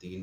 3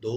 2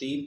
3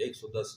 110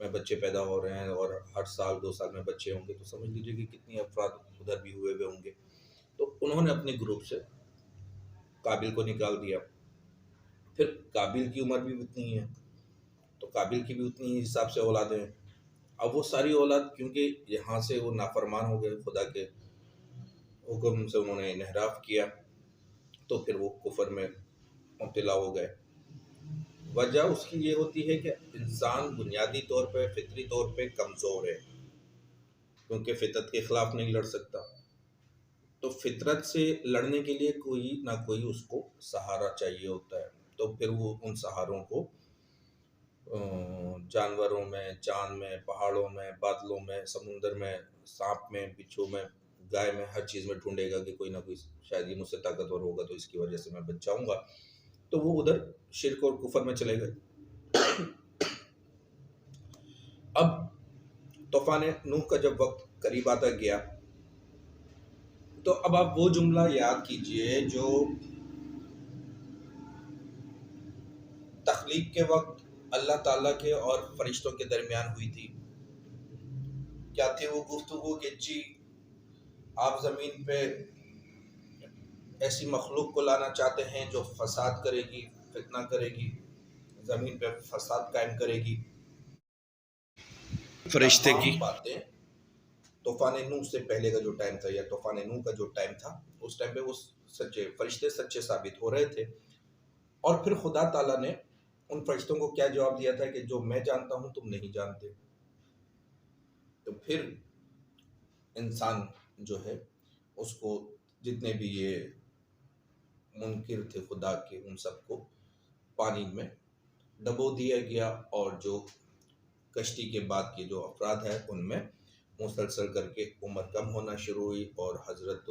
میں بچے پیدا ہو رہے ہیں اور ہر سال 2 سال میں بچے ہوں گے، تو سمجھ لیجیے کہ کتنی افراد ادھر بھی ہوئے ہوں گے۔ تو انہوں نے اپنے گروپ سے قابل کو نکال دیا۔ پھر قابل کی عمر بھی اتنی ہے، تو قابل کی بھی اتنی ہی حساب سے اولادیں ہیں۔ اب وہ ساری اولاد کیونکہ یہاں سے وہ نافرمان ہو گئے، خدا کے حکم سے انہوں نے انحراف کیا، تو پھر وہ کفر میں مبتلا ہو گئے۔ وجہ اس کی یہ ہوتی ہے کہ انسان بنیادی طور پہ فطری طور پہ کمزور ہے، کیونکہ فطرت کے خلاف نہیں لڑ سکتا، تو فطرت سے لڑنے کے لیے کوئی نہ کوئی اس کو سہارا چاہیے ہوتا ہے۔ تو پھر وہ ان سہاروں کو جانوروں میں، چاند میں، پہاڑوں میں، بادلوں میں، سمندر میں، سانپ میں، بچھو میں، گائے میں، ہر چیز میں ڈھونڈے گا کہ کوئی نہ کوئی شاید یہ مجھ سے طاقتور ہوگا تو اس کی وجہ سے میں بچ جاؤں گا۔ تو وہ ادھر شرک اور کفر میں چلے گئے۔ اب طوفان نوح کا جب وقت قریب آتا گیا، تو اب آپ وہ جملہ یاد کیجئے جو تخلیق کے وقت اللہ تعالیٰ کے اور فرشتوں کے درمیان ہوئی تھی۔ کیا تھی وہ گفتگو کہ جی آپ زمین پہ ایسی مخلوق کو لانا چاہتے ہیں جو فساد کرے گی، فتنہ کرے گی، زمین پہ فساد قائم کرے گی۔ فرشتے کی باتیں طوفان نوح سے پہلے کا جو ٹائم تھا، یا طوفان نوح کا جو ٹائم تھا، اس ٹائم پہ وہ سچے فرشتے سچے ثابت ہو رہے تھے۔ اور پھر خدا تعالیٰ نے ان فرشتوں کو کیا جواب دیا تھا کہ جو میں جانتا ہوں تم نہیں جانتے۔ تو پھر انسان جو ہے اس کو جتنے بھی یہ منکر تھے خدا کے، ان سب کو پانی میں ڈبو دیا گیا، اور جو کشتی کے بعد کے جو افراد ہیں ان میں مسلسل کر کے عمر کم ہونا شروع ہوئی، اور حضرت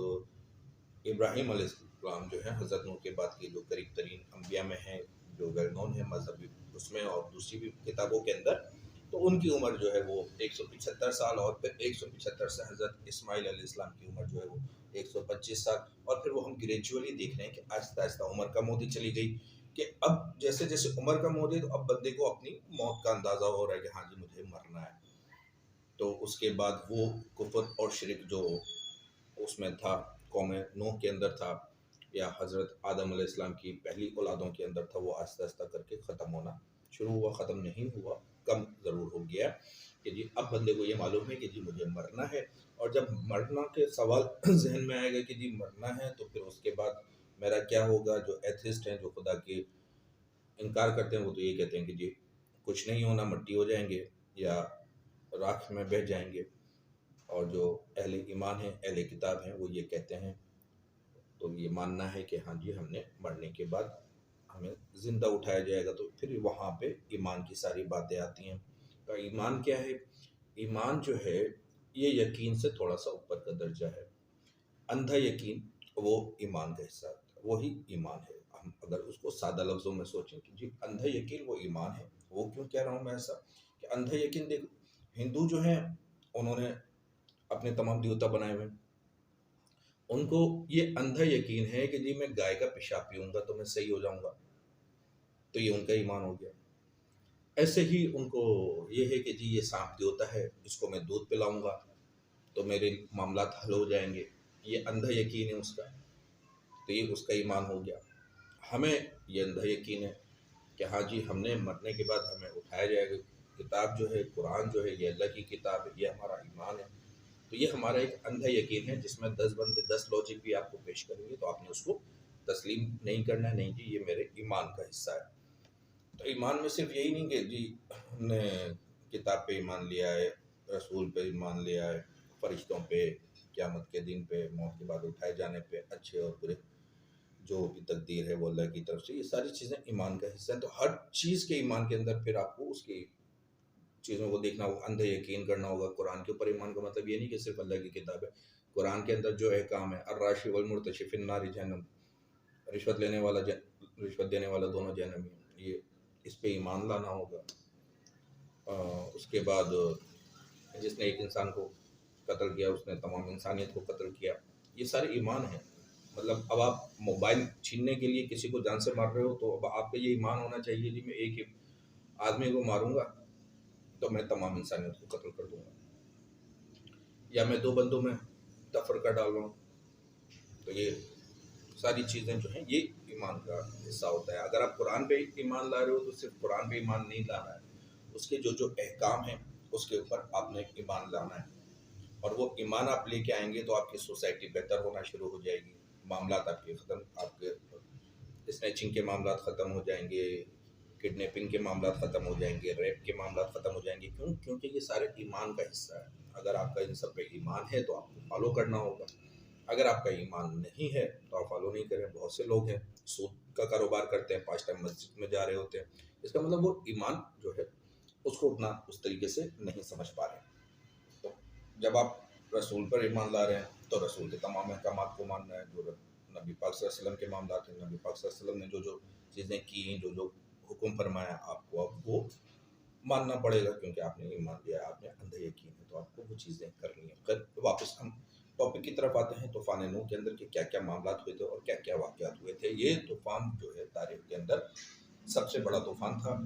ابراہیم علیہ السلام جو ہے حضرت نوح کے بعد کے جو قریب ترین انبیاء میں ہیں، جو ویل نون ہے مذہبی اس میں اور دوسری بھی کتابوں کے اندر، تو ان کی عمر جو ہے وہ 175 سال، اور پھر 175 سے حضرت اسماعیل علیہ السلام کی عمر جو ہے وہ 125 سال، اور پھر وہ ہم گریجولی دیکھ رہے ہیں کہ آہستہ آہستہ عمر کم ہوتی چلی گئی، کہ اب جیسے جیسے عمر کم ہوتی ہے تو اب بندے کو اپنی موت کا اندازہ ہو رہا ہے کہ ہاں جی مجھے مرنا ہے۔ تو اس کے بعد وہ کفر اور شرک جو اس میں تھا، قوم نوح کے اندر تھا، یا حضرت آدم علیہ السلام کی پہلی اولادوں کے اندر تھا، وہ آہستہ آہستہ کر کے ختم ہونا شروع ہوا۔ ختم نہیں ہوا، کم ضرور ہو گیا، کہ جی اب بندے کو یہ معلوم ہے کہ جی مجھے مرنا ہے، اور جب مرنا کے سوال ذہن میں آئے گا کہ جی مرنا ہے، تو پھر اس کے بعد میرا کیا ہوگا۔ جو ایتھسٹ ہیں، جو خدا کے انکار کرتے ہیں، وہ تو یہ کہتے ہیں کہ جی کچھ نہیں ہونا، مٹی ہو جائیں گے یا راکھ میں بہہ جائیں گے، اور جو اہل ایمان ہیں، اہل کتاب ہیں، وہ یہ کہتے ہیں، تو یہ ماننا ہے کہ ہاں جی ہم نے مرنے کے بعد ہمیں زندہ اٹھایا جائے گا۔ تو پھر وہاں پہ ایمان کی ساری باتیں آتی ہیں۔ تو ایمان کیا ہے؟ ایمان جو ہے یہ یقین سے تھوڑا سا اوپر کا درجہ ہے۔ اندھا یقین وہ ایمان کا حصہ ہے، وہی ایمان ہے۔ ہم اگر اس کو سادہ لفظوں میں سوچیں کہ جی اندھا یقین وہ ایمان ہے۔ وہ کیوں کہہ رہا ہوں میں ایسا کہ اندھا یقین، دیکھو ہندو جو ہیں انہوں نے اپنے تمام دیوتا بنائے ہوئے، ان کو یہ اندھا یقین ہے کہ جی میں گائے کا پیشاب پیوں گا تو میں صحیح ہو جاؤں گا، تو یہ ان کا ایمان ہو گیا۔ ایسے ہی ان کو یہ ہے کہ جی یہ سانپ دیوتا ہے، اس کو میں دودھ پلاؤں گا تو میرے معاملات حل ہو جائیں گے، یہ اندھا یقین ہے اس کا، تو یہ اس کا ایمان ہو گیا۔ ہمیں یہ اندھا یقین ہے کہ ہاں جی ہم نے مرنے کے بعد ہمیں اٹھایا جائے گا، کتاب جو ہے قرآن جو ہے یہ اللہ کی کتاب ہے، یہ ہمارا ایمان ہے۔ تو یہ ہمارا ایک اندھا یقین ہے، جس میں 10 بندے 10 لاجک بھی آپ کو پیش کریں گے تو آپ نے اس کو تسلیم نہیں کرنا ہے، نہیں جی یہ میرے ایمان کا حصہ ہے۔ تو ایمان میں صرف یہی نہیں کہ جی ہم نے کتاب پہ ایمان لیا ہے، رسول پہ ایمان لیا ہے، فرشتوں پہ، قیامت کے دن پہ، موت کے بعد اٹھائے جانے پہ، اچھے اور برے جو بھی تقدیر ہے وہ اللہ کی طرف سے، یہ ساری چیزیں ایمان کا حصہ ہیں۔ تو ہر چیز کے ایمان کے اندر پھر آپ کو اس کی چیزوں کو دیکھنا ہوگا، اندھا یقین کرنا ہوگا۔ قرآن کے اوپر ایمان کا مطلب یہ نہیں کہ صرف اللہ کی کتاب ہے، قرآن کے اندر جو احکام ہے، الراشی والمرتشی فی النار جہنم، رشوت لینے والا رشوت دینے والا دونوں جہنمی ہیں، یہ اس پہ ایمان لانا ہوگا۔ اس کے بعد جس نے ایک انسان کو قتل کیا اس نے تمام انسانیت کو قتل کیا، یہ سارے ایمان ہیں۔ مطلب اب آپ موبائل چھیننے کے لیے کسی کو جان سے مار رہے ہو تو اب آپ کا یہ ایمان ہونا چاہیے جی میں ایک ہی آدمی کو ماروں گا تو میں تمام انسانیت کو قتل کر دوں گا، یا میں دو بندوں میں تفرقہ ڈال رہا ہوں. تو یہ ساری چیزیں جو ہیں یہ ایمان کا حصہ ہوتا ہے. اگر آپ قرآن پہ ایمان لا رہے ہو تو صرف قرآن پہ ایمان نہیں لانا ہے، اس کے جو احکام ہیں اس کے اوپر آپ نے ایمان لانا ہے. اور وہ ایمان آپ لے کے آئیں گے تو آپ کی سوسائٹی بہتر ہونا شروع ہو جائے گی، معاملات آپ کے اسنیچنگ کے معاملات ختم ہو جائیں گے، کڈنیپنگ کے معاملات ختم ہو جائیں گے، ریپ کے معاملات ختم ہو جائیں گے. کیونکہ یہ سارے ایمان کا حصہ ہے. اگر آپ کا ان سب پہ ایمان ہے تو آپ کو فالو کرنا ہوگا. اگر آپ کا ایمان نہیں ہے تو آپ فالو نہیں کریں. بہت سے لوگ ہیں سود کا کاروبار کرتے ہیں، 5 ٹائم مسجد میں جا رہے ہوتے ہیں، اس کا مطلب وہ ایمان جو ہے اس کو اتنا اس طریقے سے نہیں سمجھ پا رہے. تو جب آپ رسول پر ایمان لا رہے ہیں تو رسول کے تمام احکامات کو ماننا ہے. جو نبی پاک صلی اللہ علیہ وسلم کے معاملات ہیں، نبی پاک صلی اللہ علیہ وسلم نے جو چیزیں کی، جو حکم فرمایا، آپ کو اب وہ ماننا پڑے گا، کیونکہ آپ نے ایمان دیا ہے، آپ نے اندھا یقین ہے، تو آپ کو وہ چیزیں کرنی ہیں. پھر واپس ہم ٹاپک کی طرف آتے ہیں. طوفان نوح کے اندر کے کیا کیا معاملات ہوئے تھے اور کیا کیا واقعات ہوئے تھے. یہ طوفان جو ہے تاریخ کے اندر سب سے بڑا طوفان تھا،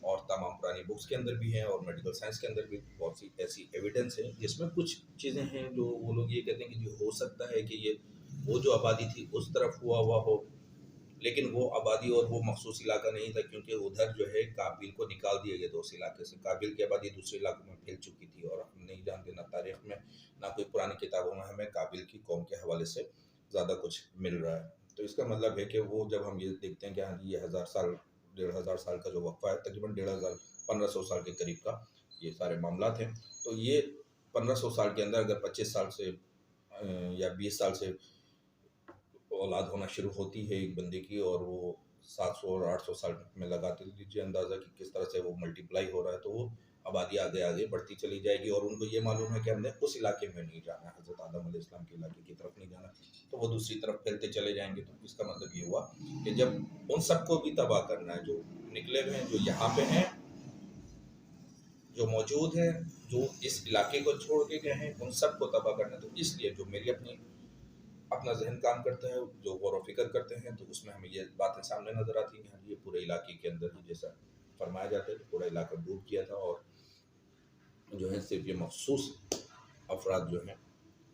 اور تمام پرانی بکس کے اندر بھی ہیں اور میڈیکل سائنس کے اندر بھی بہت سی ایسی ایویڈنس ہیں جس میں کچھ چیزیں ہیں جو وہ لوگ یہ کہتے ہیں کہ جو ہو سکتا ہے کہ یہ وہ جو آبادی تھی اس طرف ہوا ہو، لیکن وہ آبادی اور وہ مخصوص علاقہ نہیں تھا، کیونکہ ادھر جو ہے کابل کو نکال دیا گیا تھا اس علاقے سے. کابل کی آبادی دوسرے علاقوں میں پھیل چکی تھی، اور ہم نہیں جانتے نہ تاریخ میں نہ کوئی پرانی کتابوں میں ہمیں کابل کی قوم کے حوالے سے زیادہ کچھ مل رہا ہے. تو اس کا مطلب ہے کہ وہ جب ہم یہ دیکھتے ہیں کہ ہاں یہ 1000 سال 1500 سال کا جو وقفہ ہے، تقریباً 1500 سال کے قریب کا یہ سارے معاملات ہیں. تو یہ 1500 سال کے اندر اگر 25 سال سے یا 20 سال سے اولاد ہونا شروع ہوتی ہے ایک بندے کی، اور وہ 700 اور 800 سال میں لگاتے لیجیے اندازہ کہ کس طرح سے وہ ملٹیپلائی ہو رہا ہے، تو وہ آبادی آگے آگے بڑھتی چلی جائے گی. اور ان کو یہ معلوم ہے کہ ہم نے اس علاقے میں نہیں جانا ہے، حضرت آدم علیہ السلام کے علاقے کی طرف نہیں جانا، تو وہ دوسری طرف پھیلتے چلے جائیں گے. تو اس کا مطلب یہ ہوا کہ جب ان سب کو بھی تباہ کرنا ہے جو نکلے ہوئے ہیں، جو یہاں پہ ہیں، جو موجود ہیں، جو اس علاقے کو چھوڑ کے گئے ہیں، ان سب کو تباہ کرنا ہے. تو اس لیے جو میری اپنا ذہن کام کرتا ہے، جو غور و فکر کرتے ہیں، تو اس میں ہمیں یہ باتیں سامنے نظر آتی ہیں کہ یہ پورے علاقے کے اندر ہی جیسا فرمایا جاتا ہے کہ پورا علاقہ ڈوب کیا تھا، اور جو ہے صرف یہ مخصوص افراد جو ہیں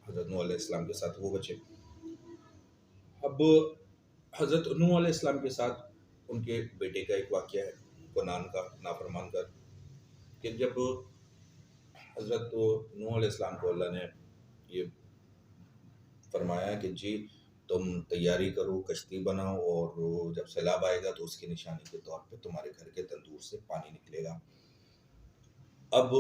حضرت نوح علیہ السلام کے ساتھ وہ بچے. اب حضرت نوح علیہ السلام کے ساتھ ان کے بیٹے کا ایک واقعہ ہے، کنعان کا، نافرمان کا، کہ جب حضرت نوح علیہ السلام کو اللہ نے یہ فرمایا کہ جی تم تیاری کرو، کشتی بناؤ، اور جب سیلاب آئے گا تو اس کی نشانی کے طور پہ تمہارے گھر کے تندور سے پانی نکلے گا. اب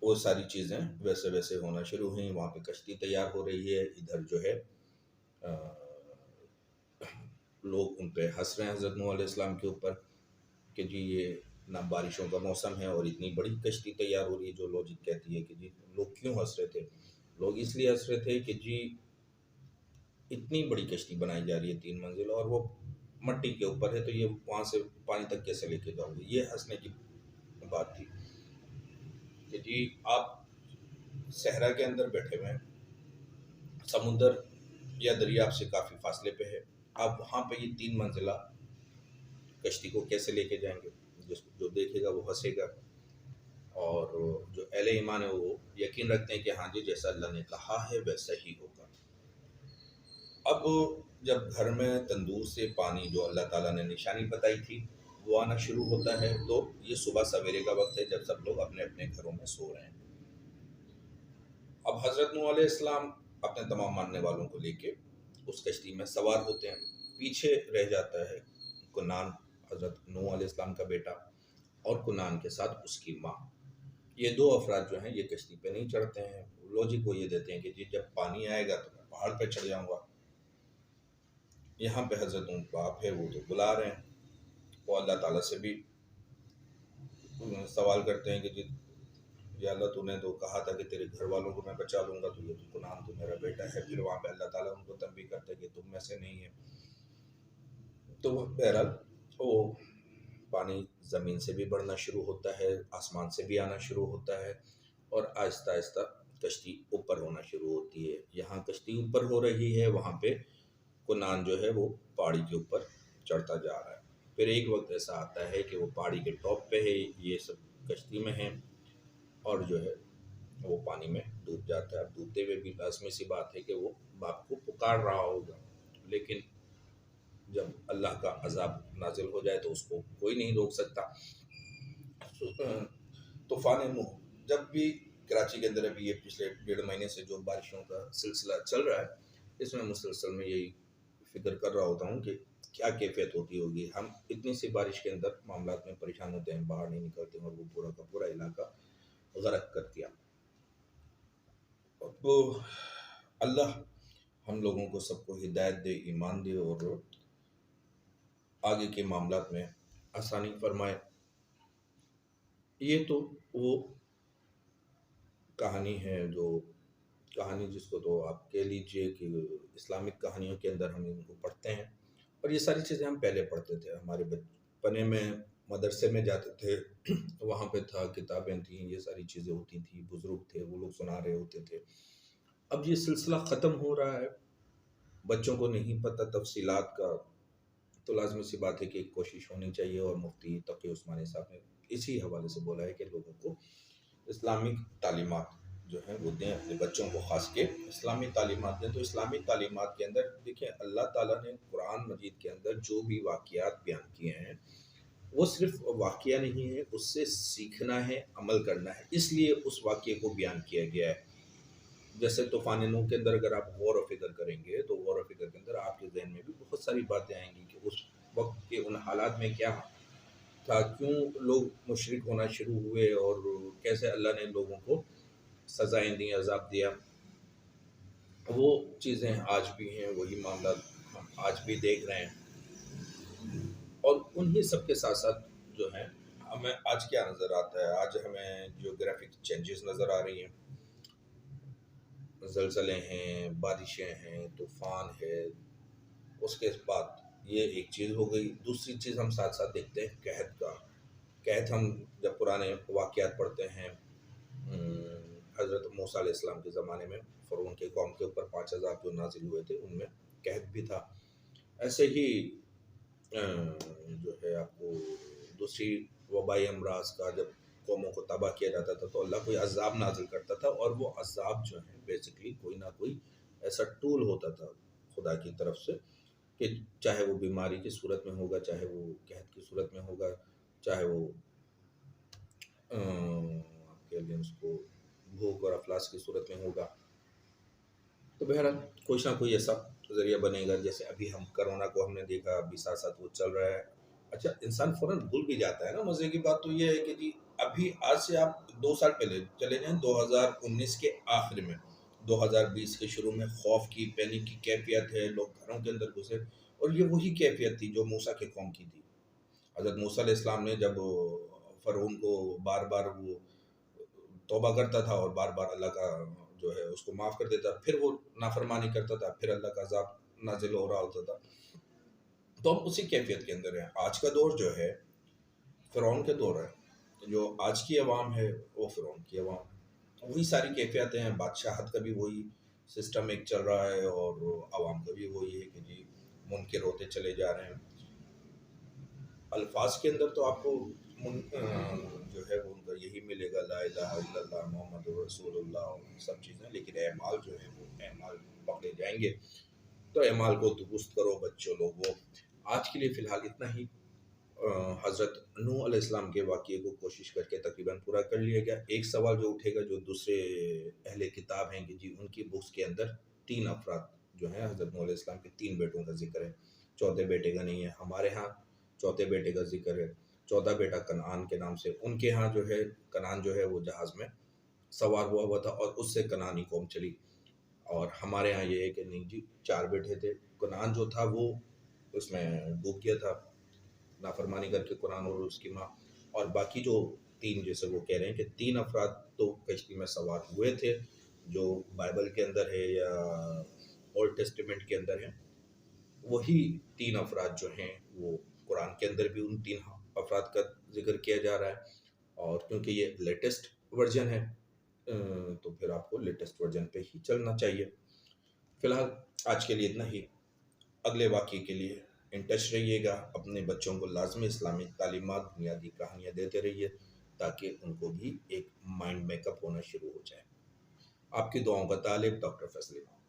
وہ ساری چیزیں ویسے ویسے ہونا شروع ہوئیں. وہاں پہ کشتی تیار ہو رہی ہے، ادھر جو ہے لوگ ان پہ ہنس رہے ہیں حضرت نوح علیہ السلام کے اوپر کہ جی یہ نہ بارشوں کا موسم ہے اور اتنی بڑی کشتی تیار ہو رہی ہے. جو لوجک کہتی ہے کہ جی لوگ کیوں ہنس رہے تھے؟ لوگ اس لیے ہنس رہے تھے کہ جی اتنی بڑی کشتی بنائی جا رہی ہے 3 منزل، اور وہ مٹی کے اوپر ہے، تو یہ وہاں سے پانی تک کیسے لے کے جاؤ گے؟ یہ ہنسنے کی بات تھی کہ جی آپ صحرا کے اندر بیٹھے ہوئے ہیں، سمندر یا دریا آپ سے کافی فاصلے پہ ہے، آپ وہاں پہ یہ 3 منزلہ کشتی کو کیسے لے کے جائیں گے؟ جو دیکھے گا وہ ہنسے گا. اور جو اہل ایمان ہے وہ یقین رکھتے ہیں کہ ہاں جی جیسا اللہ نے کہا ہے ویسا ہی ہوگا. اب جب گھر میں تندور سے پانی جو اللہ تعالیٰ نے نشانی بتائی تھی وہ آنا شروع ہوتا ہے، تو یہ صبح سویرے کا وقت ہے جب سب لوگ اپنے اپنے گھروں میں سو رہے ہیں. اب حضرت نوح علیہ السلام اپنے تمام ماننے والوں کو لے کے اس کشتی میں سوار ہوتے ہیں. پیچھے رہ جاتا ہے کنعان، حضرت نوح علیہ السلام کا بیٹا، اور کنعان کے ساتھ اس کی ماں. یہ 2 افراد جو ہیں یہ کشتی پہ نہیں چڑھتے ہیں. لوجک وہ یہ دیتے ہیں کہ جی جب پانی آئے گا تو میں پہاڑ پہ چڑھ جاؤں گا. یہاں پہ حضرت ان باپ ہے وہ تو بلا رہے ہیں، وہ اللہ تعالیٰ سے بھی سوال کرتے ہیں کہ جی یا اللہ تو نے تو کہا تھا کہ تیرے گھر والوں کو میں بچا لوں گا، تو یہ تو کنعان تو میرا بیٹا ہے. پھر وہاں پہ اللہ تعالیٰ ان کو تنبیہ کرتا ہے کہ تم میں سے نہیں ہے. تو بہرحال وہ پانی زمین سے بھی بڑھنا شروع ہوتا ہے، آسمان سے بھی آنا شروع ہوتا ہے، اور آہستہ آہستہ کشتی اوپر ہونا شروع ہوتی ہے. یہاں کشتی اوپر ہو رہی ہے، وہاں پہ کنعان جو ہے وہ پہاڑی کے اوپر چڑھتا جا رہا ہے. پھر ایک وقت ایسا آتا ہے کہ وہ پہاڑی کے ٹاپ پہ ہے، یہ سب کشتی میں ہیں، اور جو ہے وہ پانی میں ڈوب جاتا ہے. اب ڈوبتے ہوئے بھی لازمی سی بات ہے کہ وہ باپ کو پکار رہا ہوگا، لیکن جب اللہ کا عذاب نازل ہو جائے تو اس کو کوئی نہیں روک سکتا. طوفان نوح جب بھی کراچی کے اندر ابھی یہ پچھلے 1.5 مہینے سے جو بارشوں کا سلسلہ چل رہا ہے، اس میں مسلسل میں یہی فکر کر رہا ہوتا ہوں کہ کیا کیفیت ہوتی ہوگی. ہم اتنی سی بارش کے اندر معاملات میں پریشان ہوتے ہیں، باہر نہیں نکلتے ہیں، اور وہ پورا کا پورا علاقہ غرق کر دیا. تو اللہ ہم لوگوں کو سب کو ہدایت دے، ایمان دے، اور آگے کے معاملات میں آسانی فرمائے. یہ تو وہ کہانی ہے، جو کہانی جس کو تو آپ کہہ لیجئے کہ اسلامک کہانیوں کے اندر ہم ان کو پڑھتے ہیں. اور یہ ساری چیزیں ہم پہلے پڑھتے تھے، ہمارے بچپنے میں مدرسے میں جاتے تھے، وہاں پہ تھا، کتابیں تھیں، یہ ساری چیزیں ہوتی تھیں، بزرگ تھے وہ لوگ سنا رہے ہوتے تھے. اب یہ سلسلہ ختم ہو رہا ہے، بچوں کو نہیں پتہ تفصیلات کا. تو لازمی سی بات ہے کہ ایک کوشش ہونی چاہیے، اور مفتی تقی عثمانی صاحب نے اسی حوالے سے بولا ہے کہ لوگوں کو اسلامک تعلیمات جو ہیں وہ دیں، اپنے بچوں کو خاص کے اسلامی تعلیمات دیں. تو اسلامی تعلیمات کے اندر دیکھیں، اللہ تعالیٰ نے قرآن مجید کے اندر جو بھی واقعات بیان کیے ہیں وہ صرف واقعہ نہیں ہے، اس سے سیکھنا ہے، عمل کرنا ہے، اس لیے اس واقعے کو بیان کیا گیا ہے. جیسے طوفان نوح کے اندر اگر آپ غور و فکر کریں گے تو غور و فکر کے اندر آپ کے ذہن میں بھی بہت ساری باتیں آئیں گی کہ اس وقت کے ان حالات میں کیا تھا، کیوں لوگ مشرک ہونا شروع ہوئے، اور کیسے اللہ نے لوگوں کو سزائیں دیں، عذاب دیا. وہ چیزیں آج بھی ہیں، وہی معاملات ہم آج بھی دیکھ رہے ہیں. اور انہی سب کے ساتھ ساتھ جو ہیں ہمیں آج کیا نظر آتا ہے، آج ہمیں جیوگرافک چینجز نظر آ رہی ہیں. زلزلے ہیں، بارشیں ہیں، طوفان ہے. اس کے بعد یہ ایک چیز ہو گئی. دوسری چیز ہم ساتھ ساتھ دیکھتے ہیں قحط کا. قحط ہم جب پرانے واقعات پڑھتے ہیں، حضرت موسیٰ علیہ السلام کے زمانے میں فرعون کے قوم کے اوپر 5 عذاب جو نازل ہوئے تھے، ان میں قحط بھی تھا. ایسے ہی جو ہے آپ کو دوسری وبائی امراض کا جب قوموں کو تباہ کیا جاتا تھا تو اللہ کوئی عذاب نازل کرتا تھا، اور وہ عذاب جو ہے بیسکلی کوئی نہ کوئی ایسا ٹول ہوتا تھا خدا کی طرف سے، کہ چاہے وہ بیماری کی صورت میں ہوگا، چاہے وہ قحط کی صورت میں ہوگا، چاہے وہ آپ کہہ لیں اس کو بھوک اور افلاس کی صورت میں ہوگا. تو بہرحال کوئی نہ کوئی ایسا ذریعہ بنے گا. جیسے ابھی ہم کرونا کو ہم نے دیکھا، ابھی ساتھ ساتھ وہ چل رہا ہے. اچھا، انسان فوراً بھول بھی جاتا ہے نا. مزے کی بات تو یہ ہے کہ جی ابھی آج سے آپ 2 سال پہلے چلے جائیں، 2019 کے آخر میں، 2020 کے شروع میں خوف کی، پینک کی کیفیت ہے، لوگ گھروں کے اندر گھسے. اور یہ وہی کیفیت تھی جو موسیٰ کے قوم کی تھی. حضرت موسیٰ علیہ السلام نے جب فرعون کو بار بار وہ توبہ کرتا تھا اور بار بار اللہ کا جو ہے اس کو معاف کر دیتا، پھر وہ نافرمانی کرتا تھا، پھر اللہ کا عذاب نازل ہو رہا ہوتا تھا. تو ہم اسی کیفیت کے اندر ہیں. آج کا دور جو ہے فرعون کے دور ہے. جو آج کی عوام ہے وہ فرعون کی عوام ہے. وہی ساری کیفیتیں ہیں. بادشاہت کا بھی وہی سسٹم ایک چل رہا ہے، اور عوام کا بھی وہی ہے کہ جی منکر ہوتے چلے جا رہے ہیں. الفاظ کے اندر تو آپ کو جو ہے وہ ان کا یہی ملے گا، لا الہ الا اللہ محمد رسول اللہ، اور سب چیزیں، لیکن اعمال جو ہیں وہ اعمال پکڑے جائیں گے. تو اعمال کو درست کرو بچوں لوگوں. آج کے لیے فی الحال اتنا ہی. حضرت نوح علیہ السلام کے واقعے کو کوشش کر کے تقریباً پورا کر لیا گیا. ایک سوال جو اٹھے گا، جو دوسرے اہل کتاب ہیں کہ جی ان کی بکس کے اندر 3 افراد جو ہیں حضرت نوح علیہ السلام کے 3 بیٹوں کا ذکر ہے، چوتھے بیٹے کا نہیں ہے. ہمارے ہاں چوتھے بیٹے کا ذکر ہے. چوتھا بیٹا کنعان کے نام سے. ان کے ہاں جو ہے کنعان جو ہے وہ جہاز میں سوار ہوا تھا، اور اس سے کنعانی قوم چلی. اور ہمارے ہاں یہ ہے کہ نہیں جی 4 بیٹے تھے. کنعان جو تھا وہ اس میں ڈوب گیا تھا نافرمانی کر کے، قرآن اور اس کی ماں. اور باقی جو 3، جیسے وہ کہہ رہے ہیں کہ 3 افراد تو کشتی میں سوار ہوئے تھے، جو بائبل کے اندر ہے یا اولڈ ٹیسٹیمنٹ کے اندر ہے. وہی 3 افراد جو ہیں وہ قرآن کے اندر بھی ان 3 افراد کا ذکر کیا جا رہا ہے. اور کیونکہ یہ لیٹسٹ ورژن ہے تو پھر آپ کو لیٹسٹ ورژن پہ ہی چلنا چاہیے. فی الحال آج کے لیے اتنا ہی. اگلے واقعے کے لیے ان ٹچ رہیے گا. اپنے بچوں کو لازمی اسلامی تعلیمات، بنیادی کہانیاں دیتے رہیے. تاکہ ان کو بھی ایک مائنڈ میک اپ ہونا شروع ہو جائے۔ آپ کی دعاؤں کا طالب ڈاکٹر فیصل امام۔